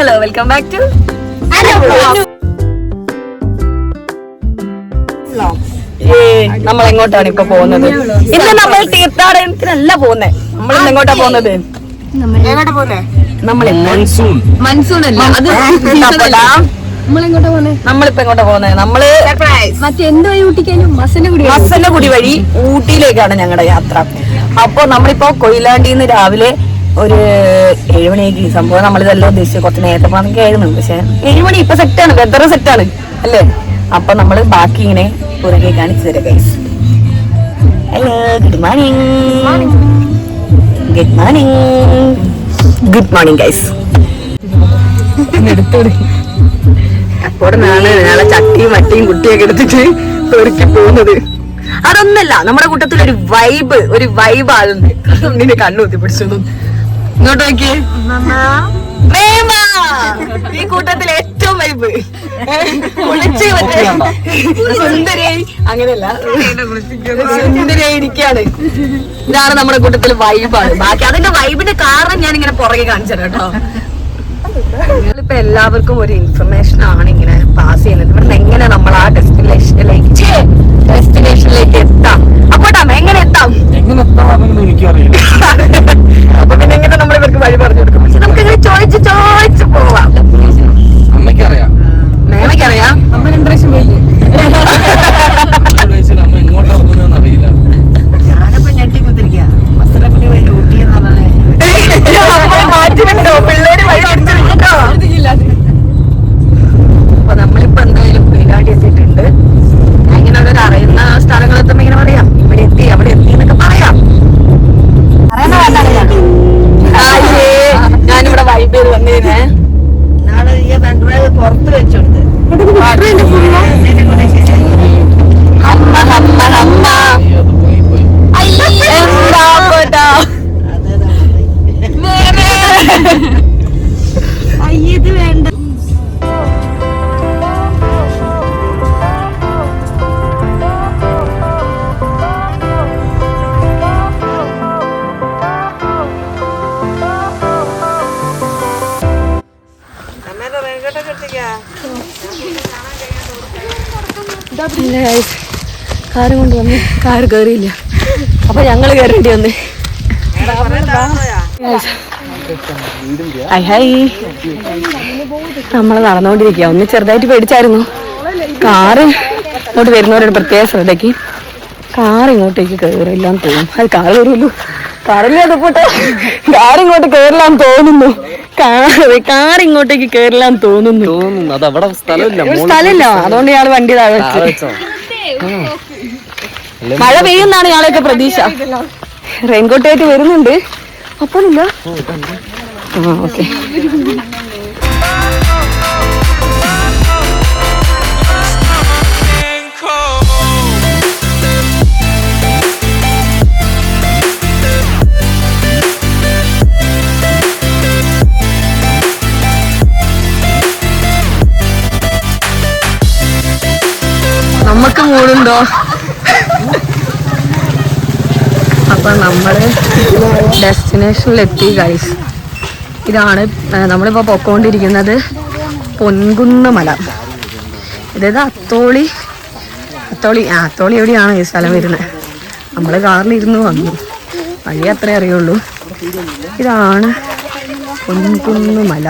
Hello, welcome back to നമ്മൾ എങ്ങോട്ടാണ് ഇപ്പൊ പോകുന്നത്? ഇന്ന് നമ്മൾ തീർത്ഥാടനത്തിനല്ല പോകുന്നേ. നമ്മൾ ഇന്ന് എങ്ങോട്ടാ പോകുന്നത്? മൺസൂൺ അല്ല, അത് നമ്മളിപ്പോ എങ്ങോട്ടാ പോകുന്നത്? നമ്മള് മസനഗുടി വഴി ഊട്ടിയിലേക്കാണ് ഞങ്ങളുടെ യാത്ര. അപ്പൊ നമ്മളിപ്പോ കൊയിലാണ്ടിന്ന് രാവിലെ ഒരു 7 മണിക്ക് സംഭവം നമ്മളിതെല്ലാം ഉദ്ദേശിച്ചു കുറച്ച് നേരത്തെ പോകാനൊക്കെ ആയിരുന്നു. പക്ഷെ 7 മണി ഇപ്പൊ സെറ്റാണ്, വെതർ സെറ്റാണ് അല്ലേ? അപ്പൊ നമ്മള് ബാക്കി ഇങ്ങനെ പുറകെ കാണിച്ചു തരാം guys. Hello, good morning. Good morning. Good morning guys. അപ്പോൾ നാളെ ചട്ടിയും വട്ടിയും കുട്ടിയൊക്കെ എടുത്തിട്ട് പെറുക്കി പോകുന്നത്. അതൊന്നല്ല, നമ്മുടെ കൂട്ടത്തിൽ ഒരു വൈബ് ആളുണ്ട്. നിന്നെ കണ്ണുകുത്തി പിടിച്ചു. ഇങ്ങോട്ട് നോക്കിയേ, ഈ കൂട്ടത്തിൽ ഏറ്റവും വൈബ് സുന്ദരിയായി, അങ്ങനെയല്ല സുന്ദരിയായി ഇരിക്കുകയാണ്. ഇതാണ് നമ്മുടെ കൂട്ടത്തിൽ വൈബാണ്. ബാക്കി അതിന്റെ വൈബിന്റെ കാരണം ഞാൻ ഇങ്ങനെ പുറകെ കാണിച്ചു തരാം കേട്ടോ. ഇപ്പൊ എല്ലാവർക്കും ഒരു ഇൻഫർമേഷൻ ആണ് ഇങ്ങനെ പാസ് ചെയ്യുന്നത്. ഇവിടുന്ന് എങ്ങനെ നമ്മൾ ആ ഡെസ്റ്റിനേഷനിലേക്ക് എത്താം. അപ്പോട്ടാ എങ്ങനെ എത്താം? അപ്പൊ പിന്നെ എങ്ങനെ നമ്മൾ ഇവർക്ക് വഴി പറഞ്ഞു കൊടുക്കും? പക്ഷെ നമുക്ക് ഇങ്ങനെ ചോദിച്ചു പോവാം. അമ്മയ്ക്കറിയാം, മേമയ്ക്കറിയാം. അമ്മ 2 പ്രാവശ്യം പോയി. ഞാനപ്പോ ഞെട്ടിക്കുത്തിരിക്കുക. മസനഗുടി വഴി ഊട്ടി മാറ്റിട്ടോ, പിള്ളേര് വഴി അടിച്ചിട്ടോ. അപ്പൊ നമ്മളിപ്പോ എന്തായാലും കൊയിലാണ്ടി എത്തിയിട്ടുണ്ട്. ഇങ്ങനെ ഒരു അറിയുന്ന സ്ഥലങ്ങളെത്തുമ്പോ ഇങ്ങനെ പറയാം, ഇവിടെ എത്തി അവിടെ എത്തി എന്നൊക്കെ പറയാം. ഞാനിവിടെ വൈബ് ചെയ്ത് വന്നേനെ. നാളെ ഈ രണ്ടുപേര് പുറത്ത് വെച്ചോടുത്ത് ഇത് വേണ്ട. കാറ് കൊണ്ടുവന്ന് കാറ് കയറിയില്ല. അപ്പൊ ഞങ്ങള് കയറേണ്ടി വന്ന്. നമ്മള് നടന്നുകൊണ്ടിരിക്കുക. ഒന്ന് ചെറുതായിട്ട് പേടിച്ചായിരുന്നു. കാറ് ഇങ്ങോട്ട് വരുന്നവരുടെ പ്രത്യേക ശ്രദ്ധയ്ക്ക് കാർ ഇങ്ങോട്ടേക്ക് കയറില്ലാന്ന് തോന്നും. അത് കാറ് കയറുമല്ലോ, കാറില്ലാതെ പോട്ടെ. കാറിങ്ങോട്ട് കയറില്ലാന്ന് തോന്നുന്നു. കാർ ഇങ്ങോട്ടേക്ക് കയറില്ലാന്ന് തോന്നുന്നു. സ്ഥലമില്ല, അതുകൊണ്ട് ഇയാള് വണ്ടി താഴെ വെച്ചു. മഴ പെയ്യുന്നാണ് ഇയാളൊക്കെ പ്രതീക്ഷ. റെയിൻകോട്ടായിട്ട് വരുന്നുണ്ട്. അപ്പോഴില്ല. ഓക്കെ. നമ്മക്ക് മൂടുണ്ടോ? അപ്പൊ നമ്മള് ഡെസ്റ്റിനേഷനിലെത്തി ഗൈസ്. ഇതാണ് നമ്മളിപ്പോ പൊക്കോണ്ടിരിക്കുന്നത് പൊൻകുന്ന് മല. ഇതേത് അത്തോളി എവിടെയാണ് ഈ സ്ഥലം വരുന്നത്? നമ്മള് കാറിലിരുന്ന് വന്നു, വഴി അത്രേ അറിയുള്ളൂ. ഇതാണ് പൊൻകുന്ന് മല.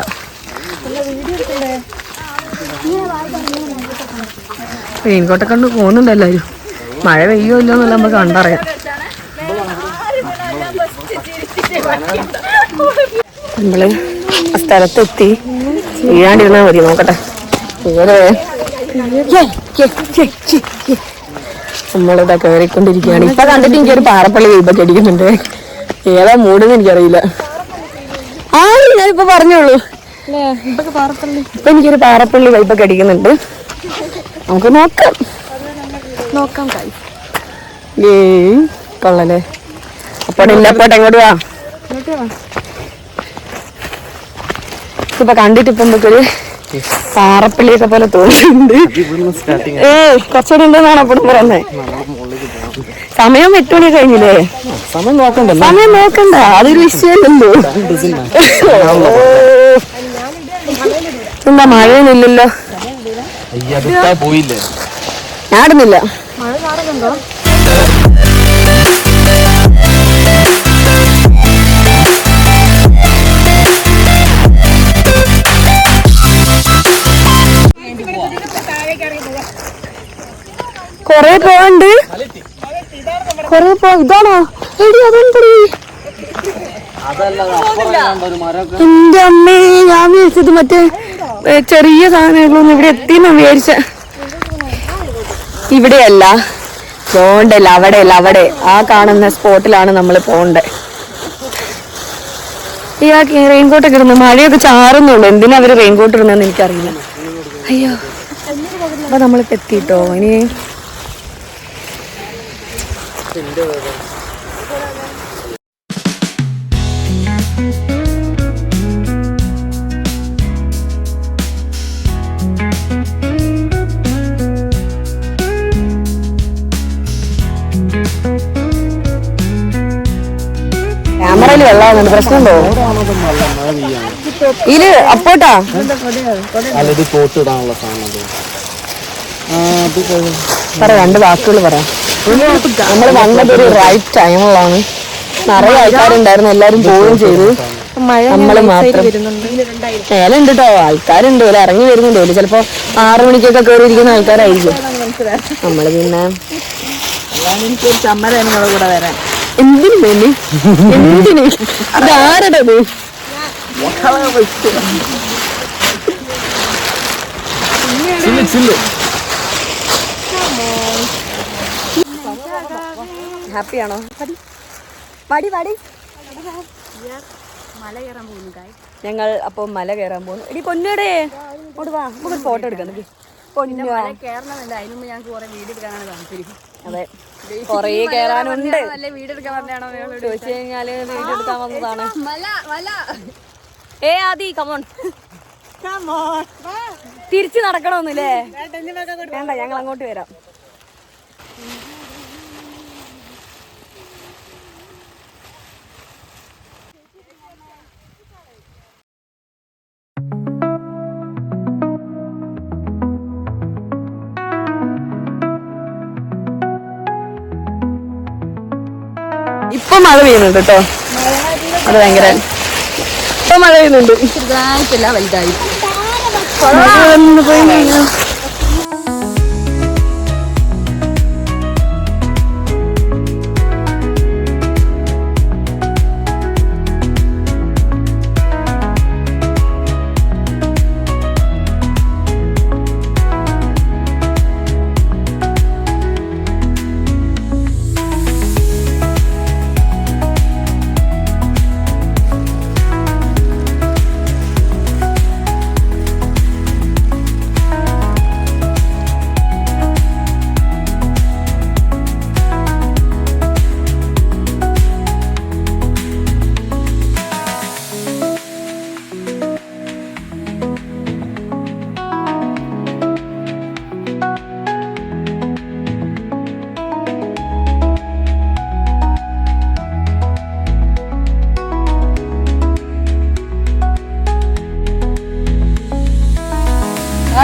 റെയിൻകോട്ടെ കണ്ട് പോകുന്നുണ്ട് എല്ലാവരും. മഴ പെയ്യോ ഇല്ലോ എന്നല്ല നമുക്ക് കണ്ടറിയാം. നമ്മള് ആ സ്ഥലത്തെത്തി. വീഴാണ്ടിരുന്നാൽ മതി. നോക്കട്ടെ. നമ്മളിതാ കയറിക്കൊണ്ടിരിക്കുകയാണ്. ഇപ്പൊ കണ്ടിട്ട് എനിക്കൊരു പാറപ്പള്ളി വൈബൊക്കെ അടിക്കുന്നുണ്ട്. ഏതാ മൂടെന്ന് എനിക്കറിയില്ല. ഞാനിപ്പോ പറഞ്ഞോളൂ. ഇപ്പൊ എനിക്കൊരു പാറപ്പള്ളി വൈബൊക്കെ അടിക്കുന്നുണ്ട്. നമുക്ക് നോക്കാം. കൊള്ളല്ലേ? അപ്പോട്ടെ എങ്ങോട്ട് വാ. ഇപ്പൊ കണ്ടിട്ട് ഇപ്പൊ നമുക്കൊരു പാറപ്പള്ളിയൊക്കെ പോലെ തോന്നുന്നുണ്ട്. കുറച്ചുകൂടി ഉണ്ടെന്നാണ് അപ്പോഴും പറയുന്നത്. സമയം 8 മണി കഴിഞ്ഞില്ലേ? സമയം നോക്കണ്ട, അതൊരു വിഷയമല്ലോ. എന്താ മഴയൊന്നുമില്ലല്ലോ. പോയില്ലേ? ഞാൻ ഇടുന്നില്ല. കൊറേ പോണ്ട്. കൊറേ ഇതാണോ എടി? അതെന്തടി എന്റെ അമ്മേ, ഞാൻ വിചാരിച്ചത് മറ്റേ ചെറിയ സാധനങ്ങളൊന്നും ഇവിടെ എത്തിയെന്ന് വിചാരിച്ച. ഇവിടെയല്ല പോണ്ടല്ല, അവിടെയല്ല, അവിടെ ആ കാണുന്ന സ്പോട്ടിലാണ് നമ്മൾ പോണ്ടേ. ഈ റെയിൻകോട്ടൊക്കെ ഇടുന്നു. മഴയൊക്കെ ചാറുന്നുള്ളൂ. എന്തിനാ അവര് റെയിൻകോട്ട് ഇടുന്നതെന്ന് എനിക്കറിയില്ല. അയ്യോ, അപ്പൊ നമ്മളിപ്പോ എത്തിട്ടോ. ഇനി ക്യാമറയിൽ വെള്ളമാകുന്നുണ്ട്. പ്രശ്നമുണ്ടോ? ഇതില് അപ്പോട്ടാ പറ, രണ്ട് വാക്കുകൾ പറ. നമ്മൾ വന്നതൊരു റൈറ്റ് ടൈമിലാണ്. നിറയെ ആൾക്കാരുണ്ടായിരുന്നു, എല്ലാരും പോവുകയും ചെയ്തു. നമ്മള് മാത്രം മേലുണ്ട് കേട്ടോ, ആൾക്കാരുണ്ട്. ഒരു ഇറങ്ങി വരുന്നുണ്ട്. ചിലപ്പോ 6 മണിക്കൊക്കെ കയറിയിരിക്കുന്ന ആൾക്കാരായിരിക്കും. നമ്മള് പിന്നെ കൂടെ വരാൻ എന്തിനു വേണ്ടി? എന്തിന്? അതാരടത്? ഹാപ്പിയാണോ? പാടി പാടി. ഞങ്ങൾ അപ്പൊ മല കയറാൻ പോകുന്നു. എടി പൊന്നടേ, അങ്ങോട്ട് വാ, നമുക്കൊരു ഫോട്ടോ എടുക്കാം. അതെ, കൊറേ കേറാനുണ്ട്. ചോദിച്ചു കഴിഞ്ഞാല് വീഡിയോ എടുക്കാൻ വന്നതാണ്. ഏ ആദി, കമോൺ. തിരിച്ചു നടക്കണമെന്നില്ലേ? വേണ്ട, ഞങ്ങൾ അങ്ങോട്ട് വരാം. ഇപ്പൊ മഴ പെയ്യുന്നുണ്ട് കേട്ടോ. അത് ഭയങ്കര ഇപ്പൊ മഴ പെയ്യുന്നുണ്ട്. ചെറുതായിട്ടല്ല, വലുതായി.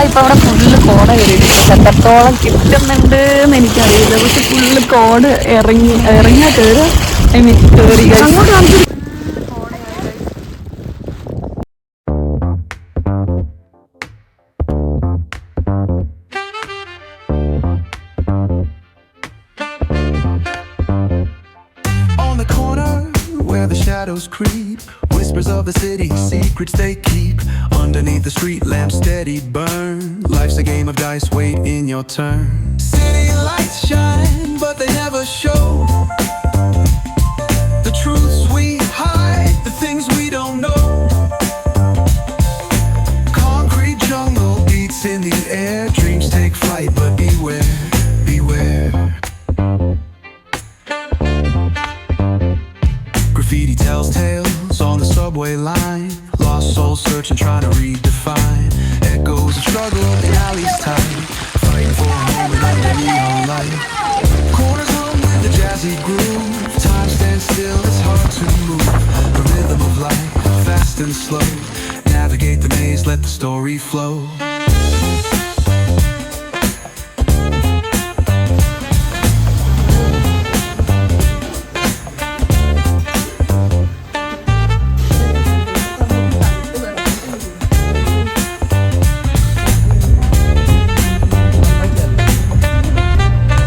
ഇപ്പൊ അവിടെ ഫുള്ള് കോട കയറിയിട്ട് എത്രത്തോളം കിട്ടുന്നുണ്ട് എന്ന് എനിക്കറിയില്ല. പക്ഷെ ഫുള്ള് കോട ഇറങ്ങിയാ കയറുക. ഐ മീൻ കയറി. Shadows creep, whispers of the city, secrets they keep. Underneath the street lamp, steady burn. Life's a game of dice, wait in your turn. City lights shine, but they never show the truths we hide, the things we don't know. Concrete jungle beats in the air, dreams take flight, but beware, beware. Graffiti tells tales on the subway line. Lost souls searching, trying to redefine. Echoes of struggle in alleys tight, fighting for a moment under neon light. Corners hum with the jazzy groove. Time stands still, it's hard to move. The rhythm of life, fast and slow. Navigate navigate the maze, let the story flow.